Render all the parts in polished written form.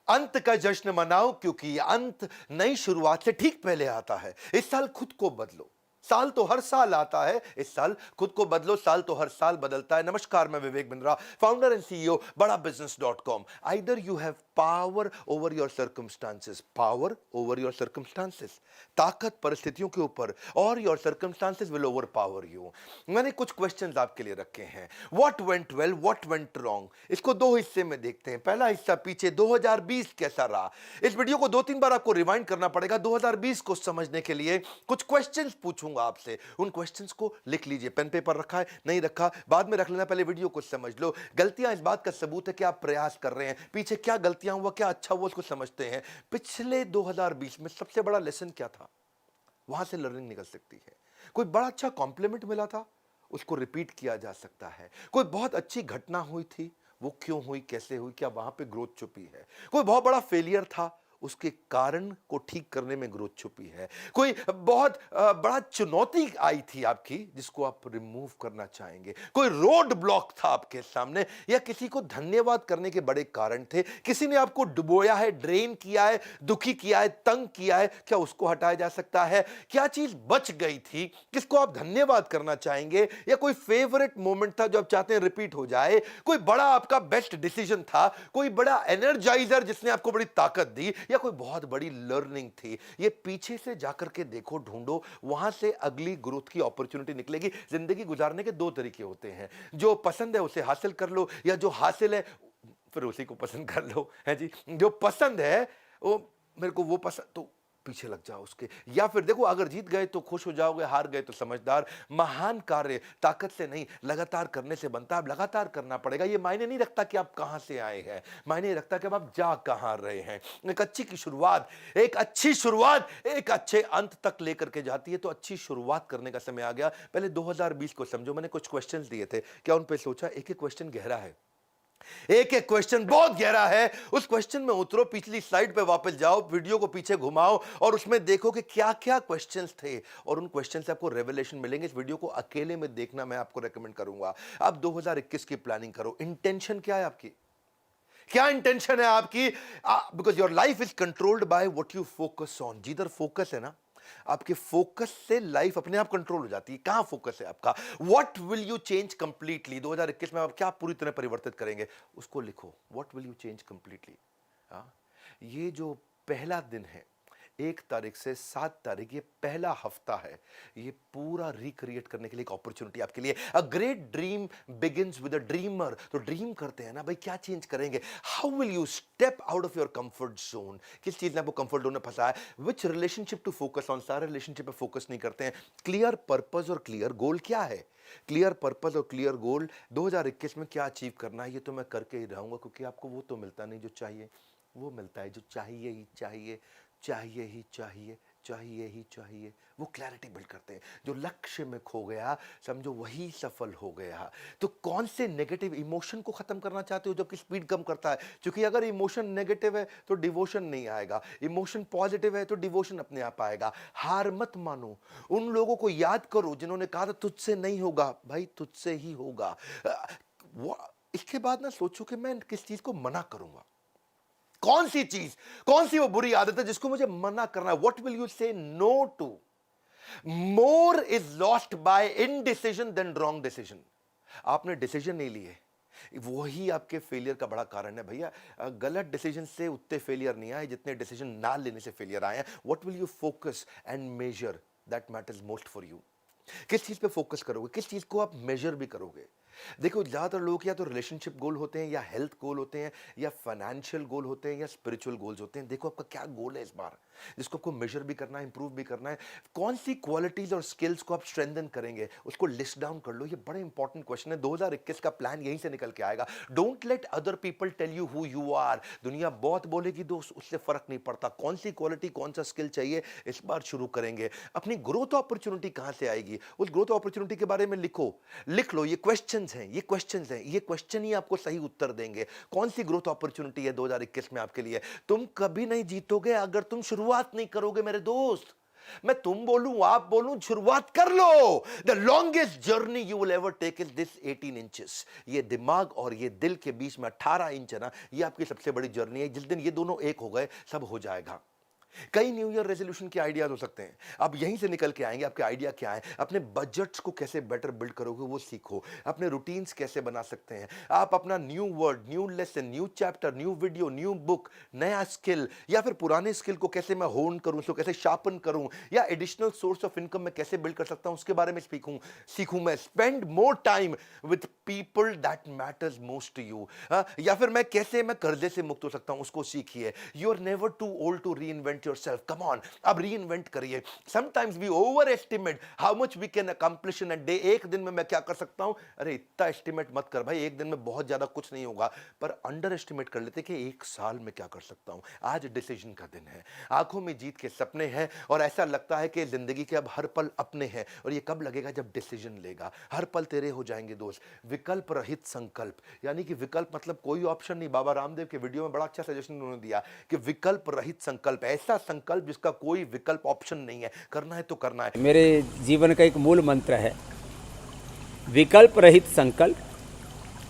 अंत का जश्न मनाओ क्योंकि ये अंत नई शुरुआत से ठीक पहले आता है। इस साल खुद को बदलो। साल तो हर साल आता है, इस साल खुद को बदलो। साल तो हर साल बदलता है। नमस्कार, मैं Vivek Bindra, founder and CEO Bada business dot com. Either you have power over your circumstances, power over your circumstances, ताकत परिस्थितियों के ऊपर, और your circumstances will over power you. मैंने कुछ क्वेश्चंस आपके लिए रखे हैं। What went well, what went wrong, इसको दो हिस्से में देखते हैं। पहला हिस्सा पीछे 2020 कैसा रहा। इस वीडियो को 2-3 बार आपको रिवाइंड करना पड़ेगा 2020 को समझने के लिए। कुछ क्वेश्चंस पूछूंगा आपसे, उन क्वेश्चंस को लिख लीजिए। पेन पेपर रखा है, नहीं रखा बाद में रख लेना, पहले वीडियो को समझ लो। गलतियां इस बात का सबूत है कि आप प्रयास कर रहे हैं। पीछे क्या गलतियां हुआ, क्या अच्छा हुआ, उसको समझते हैं। पिछले 2020 में सबसे बड़ा लेसन क्या था, वहां से लर्निंग निकल सकती है। कोई बड़ा अच्छा कॉम्प्लीमेंट मिला था, उसको रिपीट किया जा सकता है। कोई बहुत अच्छी घटना हुई थी, वो क्यों हुई, कैसे हुई, क्या वहां पे ग्रोथ छुपी है। कोई बहुत बड़ा फेलियर था, उसके कारण को ठीक करने में ग्रोथ छुपी है। कोई बहुत बड़ा चुनौती आई थी आपकी, जिसको आप रिमूव करना चाहेंगे। कोई रोड ब्लॉक था आपके सामने, या किसी को धन्यवाद करने के बड़े कारण थे। किसी ने आपको डुबोया है, ड्रेन किया है, दुखी किया है, तंग किया है, क्या उसको हटाया जा सकता है। क्या चीज बच गई थी, किसको आप धन्यवाद करना चाहेंगे। या कोई फेवरेट मोमेंट था जो आप चाहते हैं रिपीट हो जाए। कोई बड़ा आपका बेस्ट डिसीजन था, कोई बड़ा एनर्जाइजर जिसने आपको बड़ी ताकत दी, या कोई बहुत बड़ी लर्निंग थी। ये पीछे से जाकर के देखो, ढूंढो, वहां से अगली ग्रोथ की अपॉर्चुनिटी निकलेगी। जिंदगी गुजारने के दो तरीके होते हैं, जो पसंद है उसे हासिल कर लो, या जो हासिल है फिर उसी को पसंद कर लो, है जी। जो पसंद है वो, मेरे को वो पसंद, तो पीछे लग जाओ उसके। या फिर देखो, अगर जीत गए तो खुश हो जाओगे, हार गए तो समझदार। महान कार्य ताकत से नहीं, लगातार करने से बनता है। अब लगातार करना पड़ेगा। ये मायने नहीं रखता कि आप कहां से आए हैं, मायने रखता कि अब आप जा कहां रहे हैं। एक अच्छी की शुरुआत, एक अच्छी शुरुआत एक अच्छे अंत तक लेकर के जाती है। तो अच्छी शुरुआत करने का समय आ गया। पहले 2020 को समझो। मैंने कुछ क्वेश्चंस दिए थे, क्या उन पे सोचा। एक एक क्वेश्चन गहरा है, एक एक क्वेश्चन बहुत गहरा है। उस क्वेश्चन में उतरो, पिछली स्लाइड पे वापस जाओ, वीडियो को पीछे घुमाओ, और उसमें देखो कि क्या क्या क्वेश्चंस थे, और उन क्वेश्चन से आपको रेवलेशन मिलेंगे। इस वीडियो को अकेले में देखना मैं आपको रेकमेंड करूंगा। अब 2021 की प्लानिंग करो। इंटेंशन क्या है आपकी, क्या इंटेंशन है आपकी। Because your life is controlled by what you focus on. जिधर फोकस है ना, आपके फोकस से लाइफ अपने आप कंट्रोल हो जाती है। कहां फोकस है आपका, what will you change completely. 2021 में आप क्या पूरी तरह परिवर्तित करेंगे, उसको लिखो। What will you change completely. ये जो पहला दिन है, 1 तारीख से 7 तारीख, ये पहला हफ्ता है। ये पूरा रिक्रिएट करने के लिए एक अपॉर्चुनिटी आपके लिए। A great dream begins with a dreamer. तो ड्रीम करते हैं ना भाई, क्या चेंज करेंगे। How will you step out of your comfort zone. किस चीज ने आपको कंफर्ट जोन में फंसा है। विच रिलेशनशिप टू फोकस ऑन। सारे रिलेशनशिप पे फोकस नहीं करते हैं। क्लियर पर्पस और क्लियर गोल क्या है। क्लियर पर्पस और क्लियर गोल, 2021 में क्या अचीव करना है, ये तो मैं करके ही रहूंगा। क्योंकि आपको वो तो मिलता नहीं जो चाहिए, वो मिलता है जो चाहिए ही चाहिए, चाहिए ही चाहिए, चाहिए ही चाहिए। वो क्लैरिटी बिल्ड करते हैं। जो लक्ष्य में खो गया, समझो वही सफल हो गया। तो कौन से नेगेटिव इमोशन को खत्म करना चाहते हो जो कि स्पीड कम करता है। क्योंकि अगर इमोशन नेगेटिव है तो डिवोशन नहीं आएगा, इमोशन पॉजिटिव है तो डिवोशन अपने आप आएगा। हार मत मानो। उन लोगों को याद करो जिन्होंने कहा था तुझसे नहीं होगा, भाई तुझसे ही होगा। इसके बाद ना सोचो कि मैं किस चीज को मना करूंगा। कौन सी चीज, कौन सी वो बुरी आदत है जिसको मुझे मना करना है। What will you say no to. More is lost by indecision than wrong decision. आपने डिसीजन नहीं लिए, वही आपके फेलियर का बड़ा कारण है भैया। गलत डिसीजन से उतने फेलियर नहीं आए जितने डिसीजन ना लेने से फेलियर आए हैं। What will you focus and measure, that matters most for you. किस चीज पे फोकस करोगे, किस चीज को आप मेजर भी करोगे। देखो, ज्यादातर लोग या तो रिलेशनशिप गोल होते हैं, या हेल्थ गोल होते हैं, या फाइनेंशियल गोल होते हैं, या स्पिरिचुअल गोल्स होते हैं। देखो आपका क्या गोल है इस बार, जिसको आपको मेजर भी करना है, इंप्रूव भी करना है। कौन सी क्वालिटीज और स्किल्स को आप स्ट्रेंथन करेंगे, उसको लिस्ट डाउन कर लो। ये बड़े इंपॉर्टेंट क्वेश्चन है। 2021 का प्लान यहीं से निकल के आएगा। Don't let other people tell you who you are. दुनिया बहुत बोलेगी दोस्त, उससे फर्क नहीं पड़ता। कौन सी क्वालिटी, कौन सा स्किल चाहिए, इस बार शुरू करेंगे। अपनी ग्रोथ अपॉर्चुनिटी कहां से आएगी, उस ग्रोथ अपॉर्चुनिटी के बारे में लिखो, लिख लो। ये क्वेश्चंस हैं, ये क्वेश्चंस हैं, ये क्वेश्चन ही आपको सही उत्तर देंगे। कौन सी ग्रोथ अपॉर्चुनिटी है 2021 में आपके लिए। तुम कभी नहीं जीतोगे अगर तुम शुरुआत नहीं करोगे मेरे दोस्त। मैं तुम बोलूं आप बोलूं, शुरुआत कर लो। The longest journey you will ever take is this 18 inches. ये दिमाग और ये दिल के बीच में 18 इंच है ना, ये आपकी सबसे बड़ी जर्नी है। जिस दिन ये दोनों एक हो गए, सब हो जाएगा। कई न्यू ईयर रेजोल्यूशन के आइडियाज हो सकते हैं, आप यहीं से निकल के आएंगे। आपके आइडिया क्या है? अपने बजट्स को कैसे बेटर बिल्ड करोगे वो सीखो। अपने रूटीन्स कैसे बना सकते हैं आप? अपना new word, new lesson, new chapter, new video, new book, नया स्किल, या फिर पुराने स्किल को कैसे मैं होन करूं, उसको कैसे शार्पन करूं, या एडिशनल सोर्स ऑफ इनकम में कैसे बिल्ड कर सकता हूं, उसके बारे में सीखूं मैं। Spend more time with people that matters most to you. या फिर मैं कर्जे से मुक्त हो सकता हूं, उसको सीखिए। You are never too old to reinvent yourself. Come on, अब रीइन्वेंट करिए। Sometimes we overestimate how much we can accomplish in a day. एक दिन में मैं क्या कर सकता हूं? अरे इतना एस्टिमेट मत कर भाई, एक दिन में बहुत ज्यादा कुछ नहीं होगा, पर अंडर एस्टिमेट कर लेते कि एक साल में क्या कर सकता हूं। आज डिसीजन का दिन है, आंखों में जीत के सपने हैं, और ऐसा लगता है कि जिंदगी के अब हर पल अपने हैं। और ये कब लगेगा? जब डिसीजन लेगा। हर पल तेरे हो जाएंगे दोस्त। विकल्प रहित संकल्प, यानी कि विकल्प मतलब कोई ऑप्शन नहीं। बाबा रामदेव के वीडियो में बड़ा अच्छा सजेशन उन्होंने दिया कि विकल्प रहित संकल्प, ऐसा संकल्प जिसका कोई विकल्प ऑप्शन नहीं है। करना है तो करना है। मेरे जीवन का एक मूल मंत्र है, विकल्प रहित संकल्प,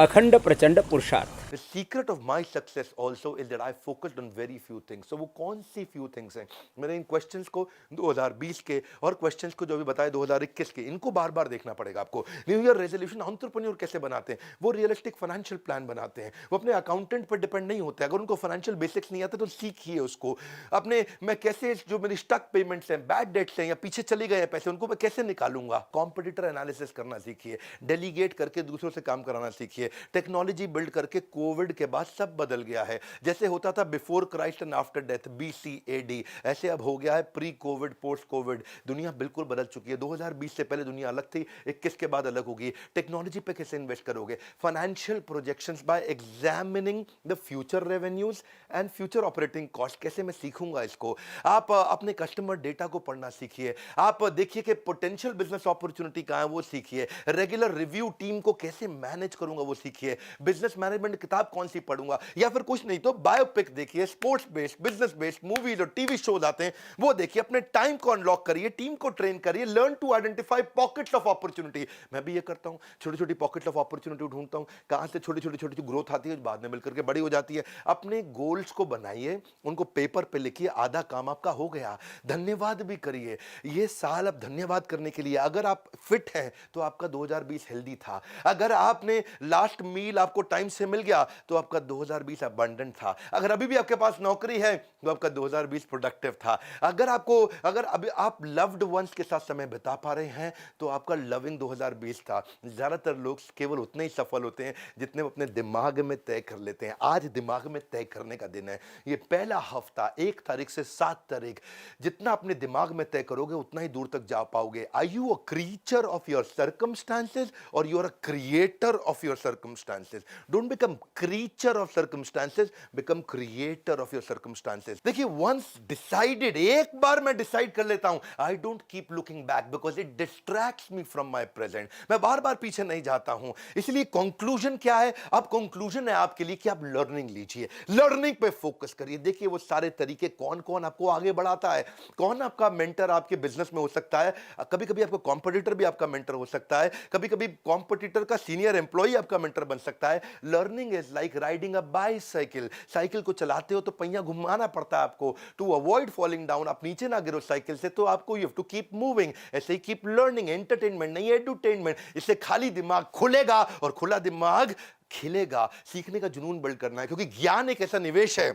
अखंड प्रचंड पुरुषार्थ। The secret of my success also is that I focused on very few things. So वो कौन सी few things हैं? मैंने इन क्वेश्चंस को 2020 के और क्वेश्चंस को जो भी बताए 2021 के, इनको बार बार देखना पड़ेगा आपको। न्यू ईयर रेजोल्यूशन एंटरप्रेन्योर कैसे बनाते हैं? वो रियलिस्टिक फाइनेंशियल प्लान बनाते हैं। वो अपने अकाउंटेंट पर डिपेंड नहीं होते। अगर उनको फाइनेंशियल बेसिक्स नहीं आते तो सीखिए उसको। अपने मैं कैसे, जो मेरी स्टक पेमेंट्स हैं, बैड डेट्स हैं, या पीछे चले गए पैसे, उनको मैं कैसे निकालूंगा। कॉम्पिटिटर एनालिसिस करना सीखिए। डेलीगेट करके दूसरों से काम कराना सीखिए। टेक्नोलॉजी बिल्ड करके। कोविड के बाद सब बदल गया है। जैसे होता था before Christ and after death, BC-AD, ऐसे अब हो गया है प्री कोविड, पोस्ट कोविड। दुनिया बिल्कुल बदल चुकी है। 2020 से पहले दुनिया अलग थी, 21 के बाद अलग होगी। टेक्नोलॉजी पे कैसे इन्वेस्ट करोगे? Financial projections bye examining the future revenues and future operating cost. कैसे मैं सीखूंगा इसको? आप अपने कस्टमर डेटा को पढ़ना सीखिए। आप देखिए कि पोटेंशियल बिजनेस अपॉर्चुनिटी कहां है, वो सीखिए। रेगुलर रिव्यू टीम को कैसे मैनेज करूंगा, वो सीखिए। बिजनेस मैनेजमेंट किताब कौन सी पढ़ूंगा, या फिर कुछ नहीं तो बायोपिक देखिए। Sports based, business based movies और टीवी शोज आते हैं, वो देखिए। अपने टाइम को अनलॉक करिए, टीम को ट्रेन करिए। Learn to identify pockets of opportunity. मैं भी ये करता हूं, छोटी छोटी पॉकेट्स ऑफ अपॉर्चुनिटी ढूंढता हूं, कहां से छोटी छोटी छोटी ग्रोथ आती है, बाद में मिलकर के बड़ी हो जाती है। अपने गोल्स को बनाइए, उनको पेपर पे लिखिए। आधा काम आपका हो गया। धन्यवाद भी करिए। ये साल अब धन्यवाद करने के लिए। अगर आप फिट हैं तो आपका 2020 हेल्दी था। अगर आपने लास्ट मील आपको टाइम से मिल गया तो आपका 2020 अबंडेंट था। अगर अभी भी आपके पास नौकरी है तो आपका 2020 प्रोडक्टिव था। अगर अभी आप लव्ड वंस के साथ समय बिता पा रहे हैं तो आपका लविंग 2020 था। ज्यादातर लोग केवल उतने ही सफल होते हैं जितने वो अपने दिमाग में तय कर लेते हैं। आज दिमाग में तय करने का दिन है। ये पहला हफ्ता 1 तारीख से 7 तारीख, जितना अपने दिमाग में तय करोगे उतना ही दूर तक जा पाओगे। Are you a creature of your circumstances और you are a creator of your circumstances? Don't become creature of circumstances, become creator of your circumstances. देखिए, वंस डिसाइडेड, एक बार मैं डिसाइड कर लेता हूं, I don't keep looking back because it distracts me from my present. मैं बार बार पीछे नहीं जाता हूं। इसलिए कंक्लूजन क्या है? अब कंक्लूजन है आपके लिए कि आप लर्निंग लीजिए, लर्निंग पे फोकस करिए। देखिए वो सारे तरीके कौन कौन आपको आगे बढ़ाता है, कौन आपका मेंटर आपके बिजनेस में हो सकता है। कभी कभी आपका कॉम्पिटिटर भी आपका मेंटर हो सकता है, कभी कभी कॉम्पिटिटर का सीनियर एम्प्लॉय आपका मेंटर बन सकता है। Learning is like riding a bicycle. Cycle को चलाते हो तो पहिया घुमाना पड़ता है आपको, टू अवॉइड फॉलिंग डाउन। आप नीचे ना गिरो साइकिल से, तो आपको you have to keep moving. ऐसे ही कीप लर्निंग। एंटरटेनमेंट नहीं, एडुटेनमेंट। इससे खाली दिमाग खुलेगा और खुला दिमाग खिलेगा। सीखने का जुनून बिल्ड करना है, क्योंकि ज्ञान एक ऐसा निवेश है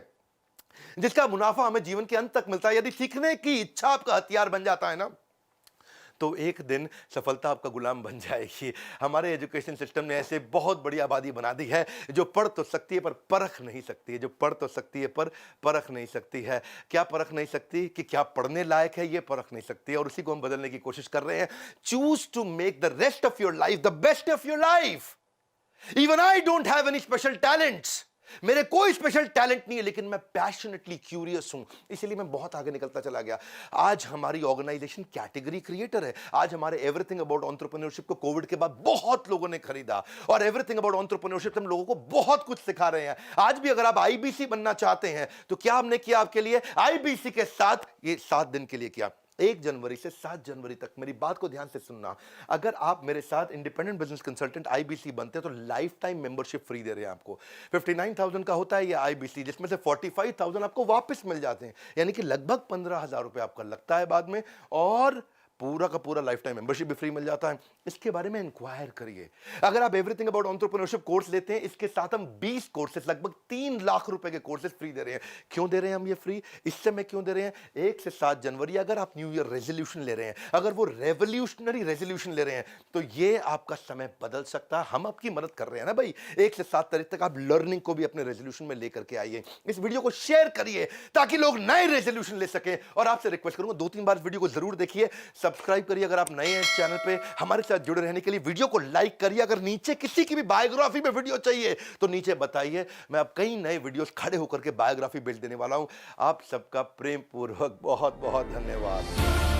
जिसका मुनाफा हमें जीवन के अंत तक मिलता है। यदि सीखने की इच्छा आपका हथियार बन जाता है ना, तो एक दिन सफलता आपका गुलाम बन जाएगी। हमारे एजुकेशन सिस्टम ने ऐसे बहुत बड़ी आबादी बना दी है जो पढ़ तो सकती है पर परख नहीं सकती है, जो पढ़ तो सकती है पर परख नहीं सकती है। क्या परख नहीं सकती? कि क्या पढ़ने लायक है, ये परख नहीं सकती है। और उसी को हम बदलने की कोशिश कर रहे हैं। Choose to make the rest of your life the best of your life. Even I don't have any special talents. मेरे कोई स्पेशल टैलेंट नहीं है, लेकिन मैं पैशनेटली क्यूरियस हूं, इसलिए मैं बहुत आगे निकलता चला गया। आज हमारी ऑर्गेनाइजेशन कैटेगरी क्रिएटर है। आज हमारे एवरीथिंग अबाउट एंटरप्रेन्योरशिप को कोविड के बाद बहुत लोगों ने खरीदा, और एवरीथिंग अबाउट एंटरप्रेन्योरशिप हम लोगों को बहुत कुछ सिखा रहे हैं। आज भी अगर आप आईबीसी बनना चाहते हैं तो क्या हमने किया आपके लिए? आईबीसी के साथ ये 7 दिन के लिए किया। 1 जनवरी से 7 जनवरी तक मेरी बात को ध्यान से सुनना। अगर आप मेरे साथ इंडिपेंडेंट बिजनेस कंसल्टेंट आईबीसी बनते हैं तो लाइफ टाइम मेंबरशिप फ्री दे रहे हैं आपको। 59,000 का होता है ये आईबीसी, जिसमें से 45,000 आपको वापस मिल जाते हैं, यानी कि लगभग 15,000 रुपए आपका लगता है बाद में, और पूरा का पूरा लाइफ टाइम मेंबरशिप भी फ्री मिल जाता है। इसके बारे में इंक्वायर करिए। अगर आप एवरीथिंग अबाउट एंटरप्रेन्योरशिप कोर्स लेते हैं, इसके साथ हम 20 कोर्सेज, लगभग 3 लाख रुपए के कोर्सेज फ्री दे रहे हैं। क्यों दे रहे हैं हम ये फ्री? इस समय क्यों दे रहे हैं? 1 से 7 जनवरी अगर आप न्यू ईयर रेजोल्यूशन ले रहे हैं, अगर वो रेवोल्यूशनरी रेजोल्यूशन ले रहे हैं, तो ये आपका समय बदल सकता है। हम आपकी मदद कर रहे हैं ना भाई। 1 से 7 तारीख तक आप लर्निंग को भी अपने रेजोल्यूशन में लेकर के आइए। इस वीडियो को शेयर करिए ताकि लोग नए रेजोल्यूशन ले सकें। और आपसे रिक्वेस्ट करूंगा 2-3 बार वीडियो को जरूर देखिए, सब्सक्राइब करिए अगर आप नए हैं इस चैनल पे। हमारे साथ जुड़े रहने के लिए वीडियो को लाइक करिए। अगर नीचे किसी की भी बायोग्राफी में वीडियो चाहिए तो नीचे बताइए, मैं अब कई नए वीडियोस खड़े होकर के बायोग्राफी भेज देने वाला हूं। आप सबका प्रेम पूर्वक बहुत बहुत धन्यवाद।